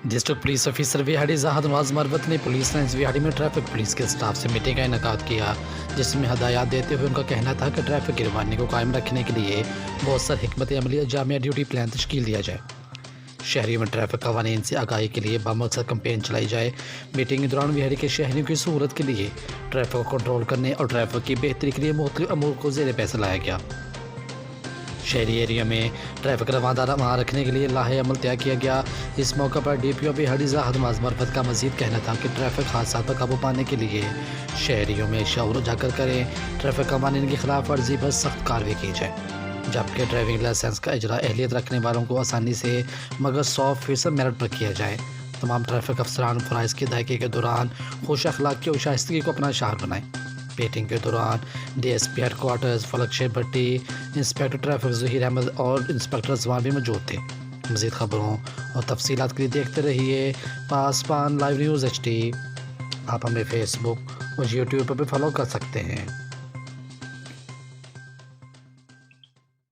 District police officer ویہاڑی زاہد نواز مروت نے police lines ویہاڑی میں traffic police کے سٹاف سے میٹنگ کا انعقاد کیا، جس میں ہدایات دیتے ہوئے ان کا کہنا تھا کہ ٹریفک کی روانی کو قائم رکھنے کے لیے بہت سر حکمت عملی جامعہ ڈیوٹی پلان تشکیل دیا جائے، شہریوں میں ٹریفک قوانین سے آگاہی کے لیے بامقصد کمپین چلائی جائے۔ میٹنگ کے دوران ویہاڑی کے شہریوں کی سہولت کے لیے ٹریفک کو کنٹرول کرنے اور ٹریفک کی بہتری کے لیے مختلف امور کو زیر پیسہ لایا گیا۔ شہری ایریا میں ٹریفک رواں رکھنے کے لیے لاہے عمل طے کیا گیا۔ اس موقع پر ڈی پی او ویہاڑی زاہد نواز مروت کا مزید کہنا تھا کہ ٹریفک حادثات پر قابو پانے کے لیے شہریوں میں شعور اجاگر کریں، ٹریفک قوانین کی خلاف ورزی پر سخت کارروائی کی جائے، جبکہ ڈرائیونگ لائسنس کا اجرا اہلیت رکھنے والوں کو آسانی سے مگر 100% میرٹ پر کیا جائے۔ تمام ٹریفک افسران فرائض کی ادائیگی کے دوران خوش اخلاقی اور شائستگی کو اپنا شعار بنائیں۔ میٹنگ کے دوران D S P headquarters Falak Sher Bhatti, inspector traffic Zaheer Ahmed اور انسپکٹر رضوان بھی موجود تھے۔ مزید خبروں اور تفصیلات کے لیے دیکھتے رہیے پاسبان لائیو نیوز HD۔ آپ ہمیں فیس بک اور یوٹیوب پر بھی فالو کر سکتے ہیں۔